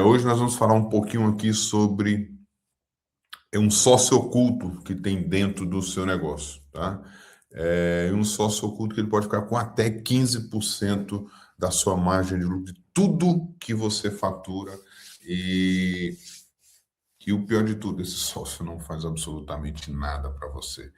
Hoje nós vamos falar um pouquinho aqui sobre um sócio oculto que tem dentro do seu negócio, tá? Um sócio oculto que ele pode ficar com até 15% da sua margem de lucro, de tudo que você fatura. E o pior de tudo, esse sócio não faz absolutamente nada para você,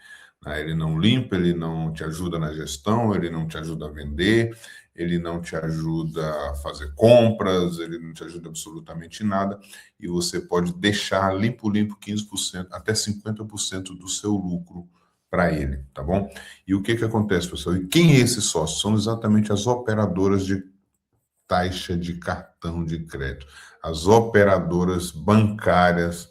né? Ele não limpa, ele não te ajuda na gestão, ele não te ajuda a vender, ele não te ajuda a fazer compras, ele não te ajuda absolutamente nada, e você pode deixar limpo 15%, até 50% do seu lucro para ele, tá bom? E o que acontece, pessoal? E quem é esse sócio? São exatamente as operadoras de taxa de cartão de crédito, as operadoras bancárias.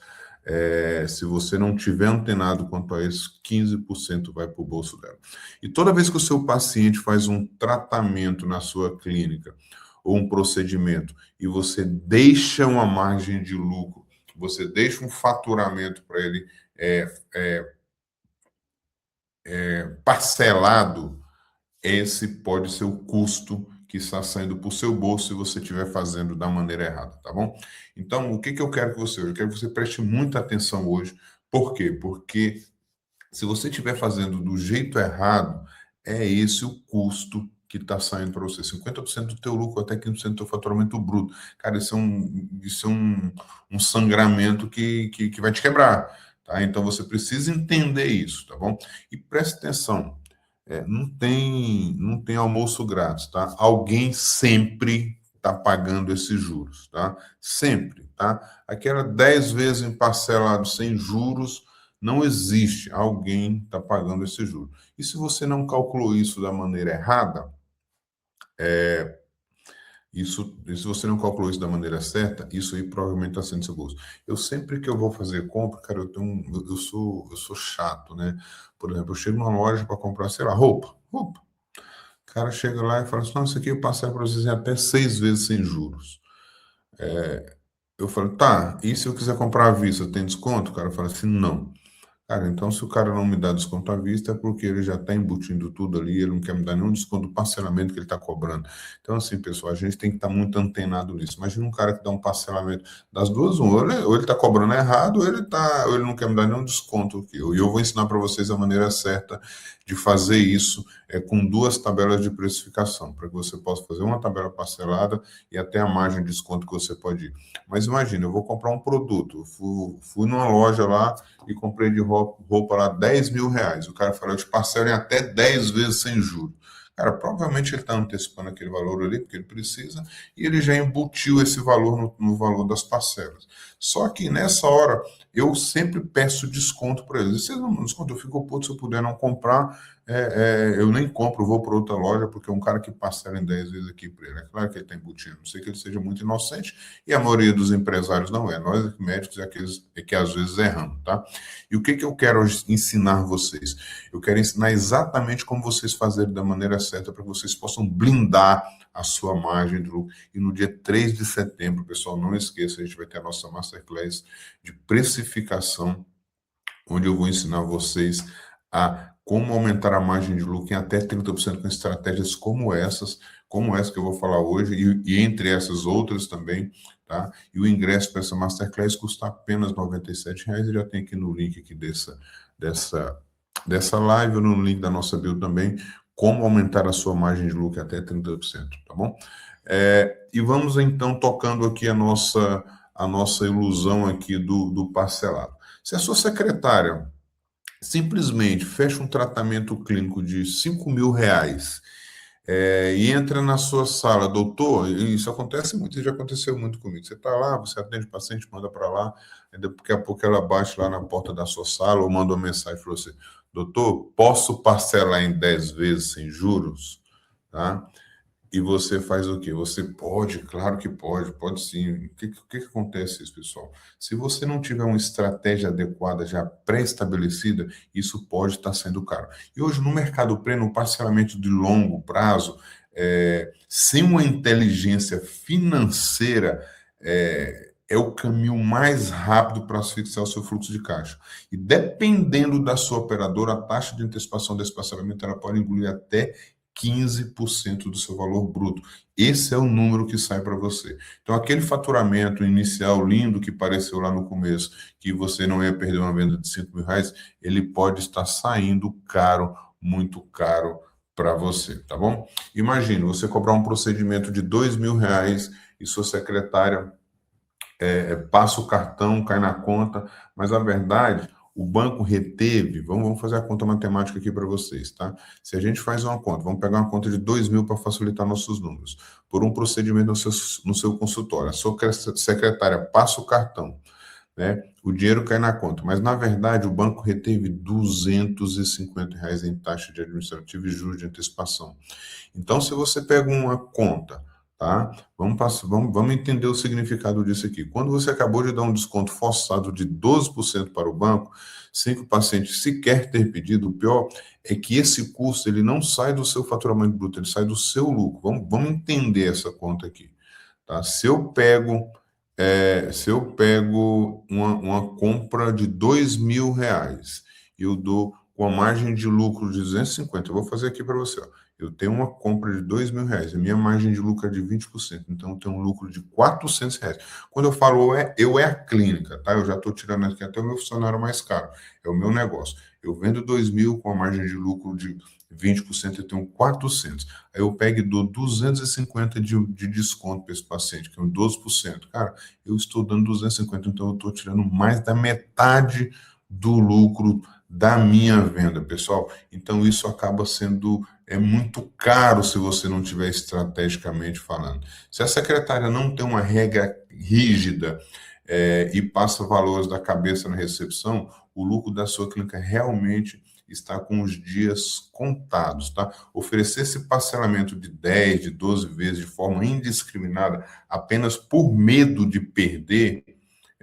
Se você não tiver antenado quanto a isso, 15% vai para o bolso dela. E toda vez que o seu paciente faz um tratamento na sua clínica ou um procedimento e você deixa uma margem de lucro, você deixa um faturamento para ele parcelado, esse pode ser o custo que está saindo para o seu bolso se você estiver fazendo da maneira errada, tá bom? Então, o que eu quero que você hoje? Eu quero que você preste muita atenção hoje. Por quê? Porque se você estiver fazendo do jeito errado, é esse o custo que está saindo para você. 50% do teu lucro, até 15% do teu faturamento bruto. Cara, isso é um sangramento que vai te quebrar, tá? Então, você precisa entender isso, tá bom? E preste atenção. Não tem almoço grátis, tá? Alguém sempre está pagando esses juros, tá? Sempre, tá? Aquela 10 vezes em parcelado sem juros, não existe. Alguém está pagando esse juro. E se você não calculou isso da maneira errada, e se você não calculou isso da maneira certa, isso aí provavelmente está sendo seu bolso. Eu sempre que eu vou fazer compra, cara, eu sou chato, né? Por exemplo, eu chego numa loja para comprar, sei lá, roupa. O cara chega lá e fala assim, não, isso aqui eu passei para vocês em até 6 vezes sem juros. Eu falo, tá, e se eu quiser comprar à vista, tem desconto? O cara fala assim, não. Cara, então se o cara não me dá desconto à vista é porque ele já está embutindo tudo ali, ele não quer me dar nenhum desconto do parcelamento que ele está cobrando. Então, assim, pessoal, a gente tem que estar muito antenado nisso. Imagina um cara que dá um parcelamento das duas, ou ele está cobrando errado, ou ele não quer me dar nenhum desconto aqui. E eu vou ensinar para vocês a maneira certa de fazer isso com duas tabelas de precificação, para que você possa fazer uma tabela parcelada e até a margem de desconto que você pode ir. Mas imagina, eu vou comprar um produto, fui numa loja lá e comprei de roupa lá R$ 10.000. O cara falou, eu te parcelo em até 10 vezes sem juros. Cara, provavelmente ele está antecipando aquele valor ali, porque ele precisa, e ele já embutiu esse valor no valor das parcelas. Só que nessa hora, eu sempre peço desconto para eles. Se eles não me descontam, eu fico puto se eu puder não comprar, eu nem compro, vou para outra loja, porque é um cara que parcela em 10 vezes aqui para ele. É claro que ele está embutindo, não sei que ele seja muito inocente, e a maioria dos empresários não é. Nós, médicos, é aqueles que às vezes erramos, tá? E o que eu quero ensinar vocês? Eu quero ensinar exatamente como vocês fazerem da maneira certa para que vocês possam blindar a sua margem de lucro. E no dia 3 de setembro, pessoal, não esqueça, a gente vai ter a nossa Masterclass de precificação, onde eu vou ensinar vocês a como aumentar a margem de lucro em até 30% com estratégias como essa que eu vou falar hoje, e entre essas outras também, tá? E o ingresso para essa Masterclass custa apenas R$ 97,00, e já tem aqui no link aqui dessa live, ou no link da nossa bio também, como aumentar a sua margem de lucro em até 30%, tá bom? E vamos então tocando aqui a nossa ilusão aqui do parcelado. Se a sua secretária simplesmente fecha um tratamento clínico de R$ 5.000 e entra na sua sala, doutor, isso acontece muito, já aconteceu muito comigo. Você está lá, você atende o paciente, manda para lá, daqui a pouco ela bate lá na porta da sua sala ou manda uma mensagem para você, doutor, posso parcelar em 10 vezes sem juros? Tá? E você faz o quê? Você pode, claro que pode sim. O que acontece isso, pessoal? Se você não tiver uma estratégia adequada, já pré-estabelecida, isso pode estar sendo caro. E hoje, no mercado pleno, o parcelamento de longo prazo, sem uma inteligência financeira, é o caminho mais rápido para asfixiar o seu fluxo de caixa. E dependendo da sua operadora, a taxa de antecipação desse parcelamento ela pode engolir até 15% do seu valor bruto. Esse é o número que sai para você. Então, aquele faturamento inicial lindo que pareceu lá no começo, que você não ia perder uma venda de R$ 5.000, ele pode estar saindo caro, muito caro para você, tá bom? Imagina, você cobrar um procedimento de R$ 2.000 e sua secretária passa o cartão, cai na conta, mas a verdade, o banco reteve, vamos fazer a conta matemática aqui para vocês, tá? Se a gente faz uma conta, vamos pegar uma conta de 2.000 para facilitar nossos números, por um procedimento no seu consultório, a sua secretária passa o cartão, né? O dinheiro cai na conta, mas na verdade o banco reteve R$ 250 em taxa de administrativo e juros de antecipação. Então, se você pega uma conta, tá? Vamos entender o significado disso aqui. Quando você acabou de dar um desconto forçado de 12% para o banco, sem que o paciente sequer ter pedido, o pior é que esse custo ele não sai do seu faturamento bruto, ele sai do seu lucro. Vamos entender essa conta aqui, tá? Se eu pego uma compra de R$ 2.000 e eu dou com a margem de lucro de 250, eu vou fazer aqui para você, ó. Eu tenho uma compra de R$ 2.000, a minha margem de lucro é de 20%, então eu tenho um lucro de R$ 400. Quando eu falo eu é a clínica, tá? Eu já estou tirando aqui até o meu funcionário mais caro, é o meu negócio. Eu vendo 2.000 com a margem de lucro de 20%, eu tenho 400. Aí eu pego e dou 250 de desconto para esse paciente, que é um 12%. Cara, eu estou dando 250, então eu estou tirando mais da metade do lucro da minha venda, pessoal. Então isso acaba sendo muito caro se você não tiver estrategicamente falando. Se a secretária não tem uma regra rígida e passa valores da cabeça na recepção, o lucro da sua clínica realmente está com os dias contados, tá? Oferecer esse parcelamento de 10, de 12 vezes de forma indiscriminada, apenas por medo de perder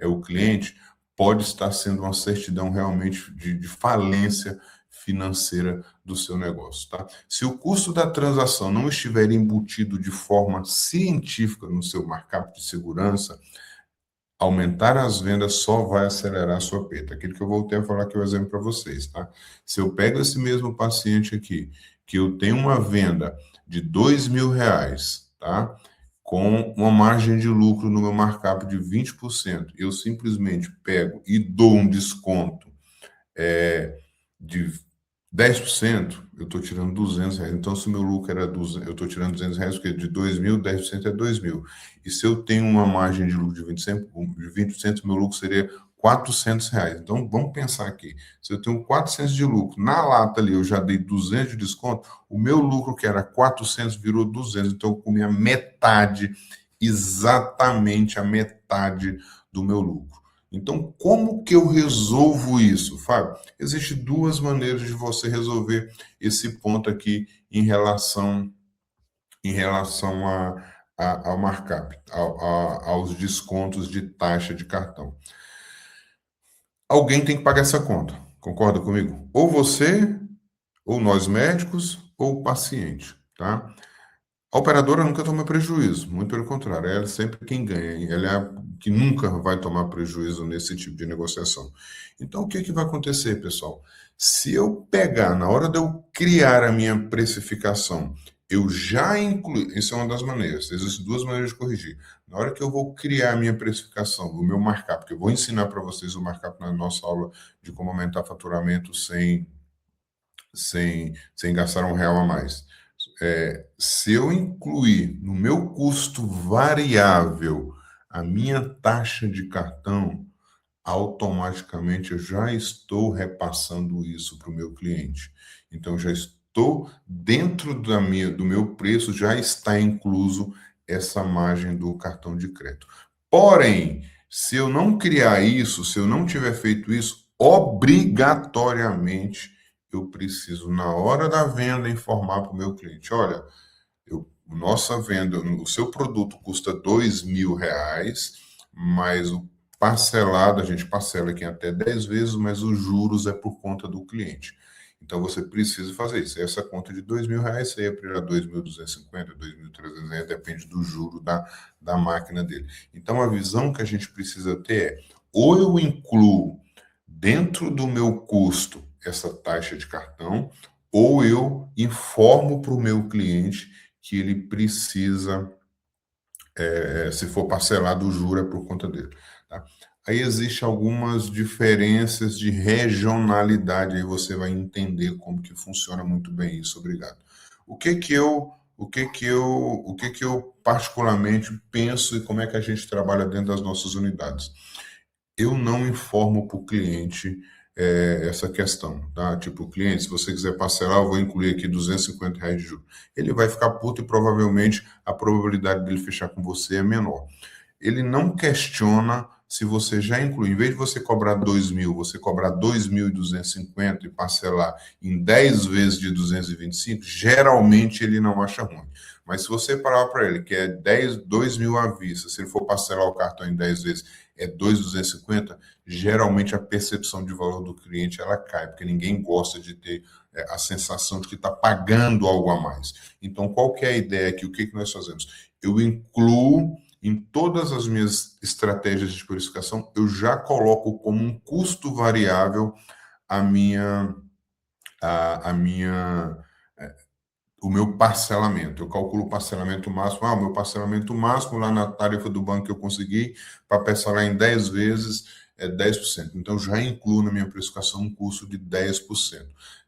o cliente, pode estar sendo uma certidão realmente de falência financeira do seu negócio, tá? Se o custo da transação não estiver embutido de forma científica no seu markup de segurança, aumentar as vendas só vai acelerar a sua perda. Aquilo que eu voltei a falar aqui, o exemplo para vocês, tá? Se eu pego esse mesmo paciente aqui, que eu tenho uma venda de R$ 2.000, tá? Com uma margem de lucro no meu markup de 20%, eu simplesmente pego e dou um desconto de 10%, eu estou tirando R$ 200. Então, se o meu lucro era 200, eu estou tirando R$ 200, porque de 2.000, 10% é 2.000. E se eu tenho uma margem de lucro de 20%, meu lucro seria R$ 400. Então, vamos pensar aqui. Se eu tenho 400 de lucro, na lata ali eu já dei 200 de desconto, o meu lucro que era 400 virou 200. Então, eu comi a metade, exatamente a metade do meu lucro. Então, como que eu resolvo isso, Fábio? Existem duas maneiras de você resolver esse ponto aqui em relação ao markup, aos descontos de taxa de cartão. Alguém tem que pagar essa conta, concorda comigo? Ou você, ou nós médicos, ou o paciente, tá? A operadora nunca toma prejuízo, muito pelo contrário, ela é sempre quem ganha, ela é a que nunca vai tomar prejuízo nesse tipo de negociação. Então, o que vai acontecer, pessoal? Se eu pegar, na hora de eu criar a minha precificação, eu já incluo, isso é uma das maneiras, existem duas maneiras de corrigir. Na hora que eu vou criar a minha precificação, o meu markup, porque eu vou ensinar para vocês o markup na nossa aula de como aumentar faturamento sem gastar R$ 1 a mais. Se eu incluir no meu custo variável a minha taxa de cartão, automaticamente eu já estou repassando isso para o meu cliente. Então, já estou dentro do meu preço, já está incluso essa margem do cartão de crédito. Porém, se eu não criar isso, se eu não tiver feito isso, obrigatoriamente eu preciso, na hora da venda, informar para o meu cliente: olha, nossa venda, o seu produto custa R$ 2.000, mas o parcelado, a gente parcela aqui até 10 vezes, mas os juros é por conta do cliente. Então você precisa fazer isso. Essa conta de R$ 2.000 seria para 2.250, 2.300, depende do juro da máquina dele. Então a visão que a gente precisa ter é: ou eu incluo dentro do meu custo essa taxa de cartão, ou eu informo para o meu cliente que ele precisa, se for parcelado, o juro é por conta dele. Tá? Aí existe algumas diferenças de regionalidade, aí você vai entender como que funciona muito bem isso. Obrigado. O que que eu particularmente penso e como é que a gente trabalha dentro das nossas unidades? Eu não informo para o cliente essa questão, tá? Tipo, cliente, se você quiser parcelar, eu vou incluir aqui R$ 250 de juros. Ele vai ficar puto e provavelmente a probabilidade dele fechar com você é menor. Ele não questiona se você já inclui, em vez de você cobrar 2.000, você cobrar 2.250 e parcelar em 10 vezes de 225, geralmente ele não acha ruim. Mas se você parar para ele, que é 2.000 à vista, se ele for parcelar o cartão em 10 vezes, é 2.250, geralmente a percepção de valor do cliente ela cai, porque ninguém gosta de ter a sensação de que está pagando algo a mais. Então, qual que é a ideia aqui? O que nós fazemos? Eu incluo em todas as minhas estratégias de precificação, eu já coloco como um custo variável a minha, a minha, o meu parcelamento. Eu calculo o parcelamento máximo. O meu parcelamento máximo lá na tarifa do banco que eu consegui para parcelar em 10 vezes é 10%. Então, já incluo na minha precificação um custo de 10%.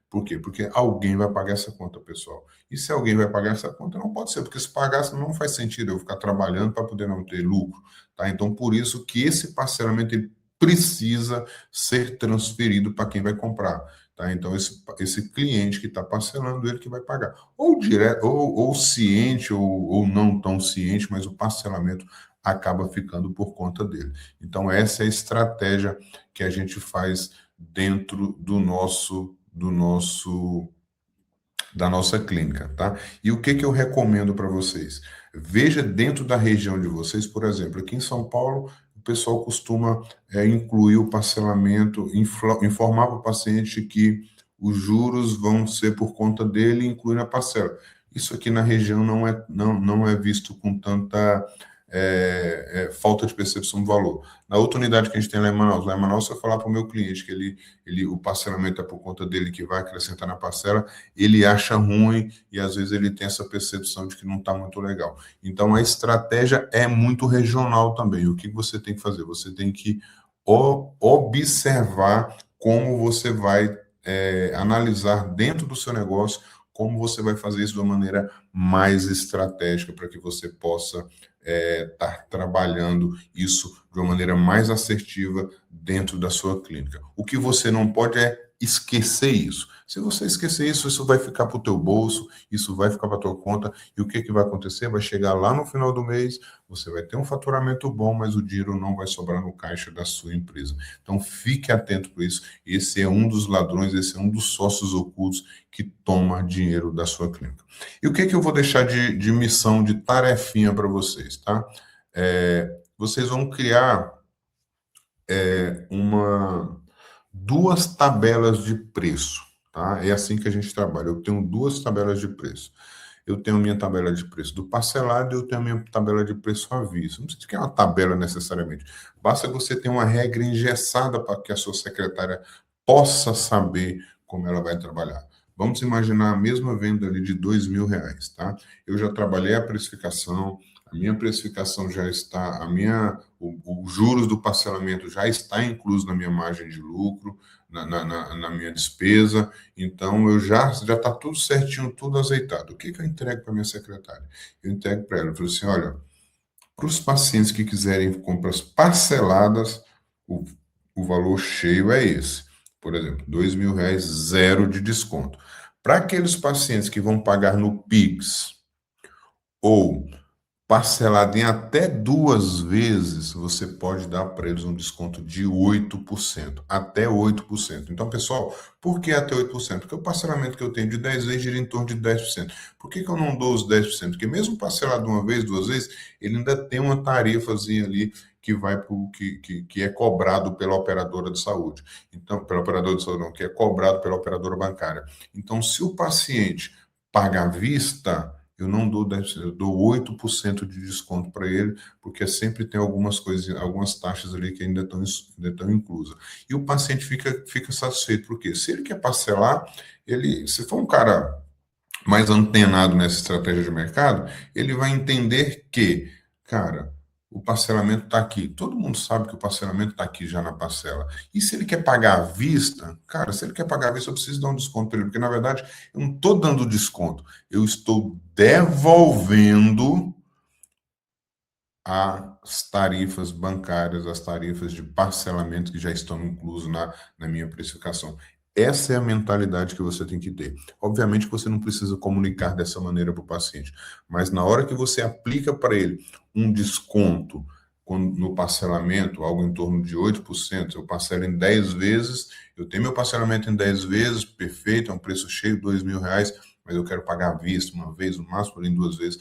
Por quê? Porque alguém vai pagar essa conta, pessoal. E se alguém vai pagar essa conta, não pode ser, porque se pagasse não faz sentido eu ficar trabalhando para poder não ter lucro. Tá? Então, por isso que esse parcelamento ele precisa ser transferido para quem vai comprar. Tá? Então, esse cliente que está parcelando, ele que vai pagar. Ou direto, ou ciente, ou não tão ciente, mas o parcelamento acaba ficando por conta dele. Então, essa é a estratégia que a gente faz dentro da nossa clínica, tá? E o que eu recomendo para vocês? Veja dentro da região de vocês, por exemplo, aqui em São Paulo, o pessoal costuma incluir o parcelamento, informar para o paciente que os juros vão ser por conta dele e incluir na parcela. Isso aqui na região não é visto com tanta falta de percepção do valor. Na outra unidade que a gente tem lá em Manaus, se eu falar para o meu cliente que o parcelamento é por conta dele que vai acrescentar na parcela, ele acha ruim e às vezes ele tem essa percepção de que não está muito legal. Então a estratégia é muito regional também. O que você tem que fazer? Você tem que observar como você vai analisar dentro do seu negócio, como você vai fazer isso de uma maneira mais estratégica para que você possa estar trabalhando isso de uma maneira mais assertiva dentro da sua clínica. O que você não pode é esquecer isso. Se você esquecer isso, isso vai ficar para o teu bolso, isso vai ficar para a tua conta, e o que vai acontecer? Vai chegar lá no final do mês, você vai ter um faturamento bom, mas o dinheiro não vai sobrar no caixa da sua empresa. Então, fique atento para isso. Esse é um dos ladrões, esse é um dos sócios ocultos que toma dinheiro da sua clínica. E o que eu vou deixar de missão, de tarefinha para vocês, tá? Vocês vão criar duas tabelas de preço, tá? É assim que a gente trabalha. Eu tenho duas tabelas de preço. Eu tenho a minha tabela de preço do parcelado e eu tenho a minha tabela de preço à vista. Não precisa ter uma tabela necessariamente. Basta você ter uma regra engessada para que a sua secretária possa saber como ela vai trabalhar. Vamos imaginar a mesma venda ali de R$ 2.000, tá? Eu já trabalhei a precificação, a minha precificação já está, os juros do parcelamento já está incluso na minha margem de lucro, na minha despesa, então eu já está tudo certinho, tudo azeitado. O que eu entrego para minha secretária? Eu entrego para ela, eu falo assim, olha, para os pacientes que quiserem compras parceladas, o valor cheio é esse. Por exemplo, R$ 2.000, zero de desconto. Para aqueles pacientes que vão pagar no Pix ou parcelado em até 2 vezes, você pode dar para eles um desconto de 8%, até 8%. Então, pessoal, por que até 8%? Porque o parcelamento que eu tenho de 10 vezes gira em torno de 10%. Por que eu não dou os 10%? Porque mesmo parcelado uma vez, 2 vezes, ele ainda tem uma tarifazinha ali que vai para que é cobrado pela operadora de saúde. Então, pela operadora de saúde não, que é cobrado pela operadora bancária. Então, se o paciente paga à vista, eu não dou 10%, eu dou 8% de desconto para ele, porque sempre tem algumas coisas, algumas taxas ali que ainda estão inclusas. E o paciente fica satisfeito, porque se ele quer parcelar, se for um cara mais antenado nessa estratégia de mercado, ele vai entender que, cara, o parcelamento está aqui. Todo mundo sabe que o parcelamento está aqui já na parcela. E se ele quer pagar à vista, cara, se ele quer pagar à vista, eu preciso dar um desconto para ele, porque na verdade eu não estou dando desconto, eu estou devolvendo as tarifas bancárias, as tarifas de parcelamento que já estão inclusas na minha precificação. Essa é a mentalidade que você tem que ter. Obviamente que você não precisa comunicar dessa maneira para o paciente, mas na hora que você aplica para ele um desconto no parcelamento, algo em torno de 8%, eu parcelo em 10 vezes, eu tenho meu parcelamento em 10 vezes, perfeito, é um preço cheio, R$ 2.000, mas eu quero pagar à vista uma vez, no máximo, porém 2 vezes,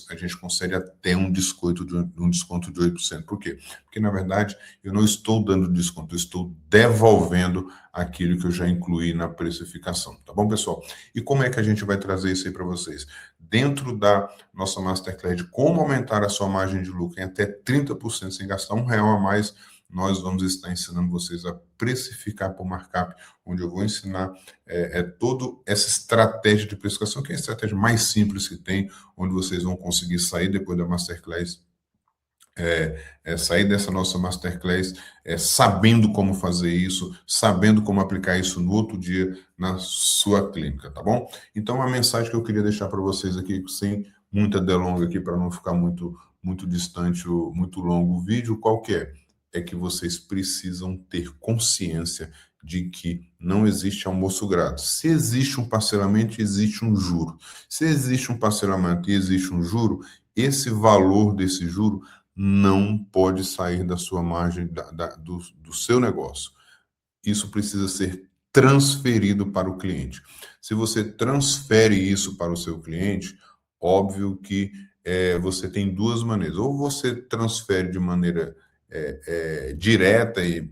a gente consegue até um desconto de 8%. Por quê? Porque, na verdade, eu não estou dando desconto, eu estou devolvendo aquilo que eu já incluí na precificação. Tá bom, pessoal? E como é que a gente vai trazer isso aí para vocês? Dentro da nossa Masterclass de como aumentar a sua margem de lucro em até 30% sem gastar R$ 1 a mais, nós vamos estar ensinando vocês a precificar por markup, onde eu vou ensinar toda essa estratégia de precificação, que é a estratégia mais simples que tem, onde vocês vão conseguir sair depois da Masterclass, sair dessa nossa Masterclass sabendo como fazer isso, sabendo como aplicar isso no outro dia na sua clínica, tá bom? Então, a mensagem que eu queria deixar para vocês aqui, sem muita delonga aqui, para não ficar muito distante, muito longo o vídeo, qual que é? É que vocês precisam ter consciência de que não existe almoço grátis. Se existe um parcelamento, existe um juro. Se existe um parcelamento e existe um juro, esse valor desse juro não pode sair da sua margem, do seu negócio. Isso precisa ser transferido para o cliente. Se você transfere isso para o seu cliente, óbvio que você tem duas maneiras. Ou você transfere de maneira direta e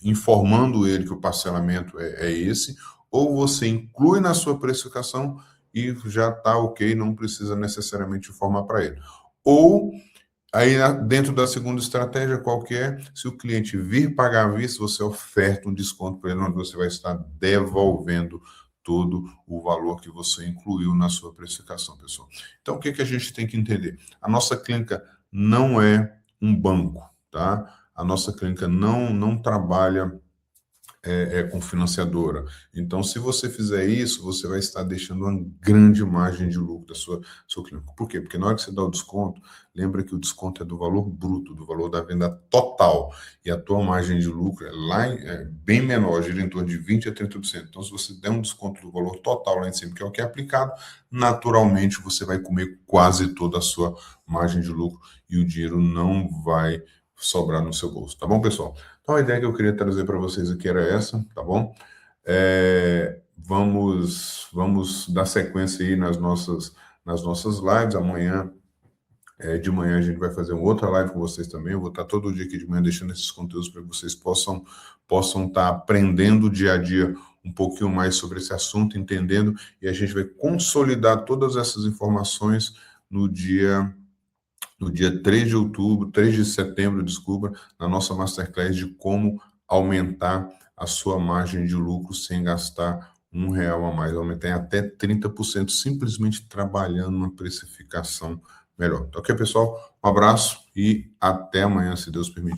informando ele que o parcelamento é esse, ou você inclui na sua precificação e já está ok, não precisa necessariamente informar para ele. Ou aí, dentro da segunda estratégia, qual que é? Se o cliente vir pagar à vista, você oferta um desconto para ele, onde você vai estar devolvendo todo o valor que você incluiu na sua precificação, pessoal. Então, o que a gente tem que entender? A nossa clínica não é um banco, tá? A nossa clínica não trabalha com financiadora. Então, se você fizer isso, você vai estar deixando uma grande margem de lucro da sua clínica. Por quê? Porque na hora que você dá o desconto, lembra que o desconto é do valor bruto, do valor da venda total. E a tua margem de lucro é bem menor, gira em torno de 20% a 30%. Então, se você der um desconto do valor total lá em cima, que é o que é aplicado, naturalmente você vai comer quase toda a sua margem de lucro e o dinheiro não vai sobrar no seu bolso. Tá bom, pessoal? Então, a ideia que eu queria trazer para vocês aqui era essa, tá bom? Vamos dar sequência aí nas nossas lives. Amanhã, de manhã, a gente vai fazer uma outra live com vocês também. Eu vou estar todo dia aqui de manhã deixando esses conteúdos para que vocês possam estar aprendendo dia a dia um pouquinho mais sobre esse assunto, entendendo, e a gente vai consolidar todas essas informações no dia 3 de setembro, desculpa, na nossa Masterclass de como aumentar a sua margem de lucro sem gastar R$ 1 a mais, aumentar em até 30%, simplesmente trabalhando uma precificação melhor. Tá ok, pessoal? Um abraço e até amanhã, se Deus permitir.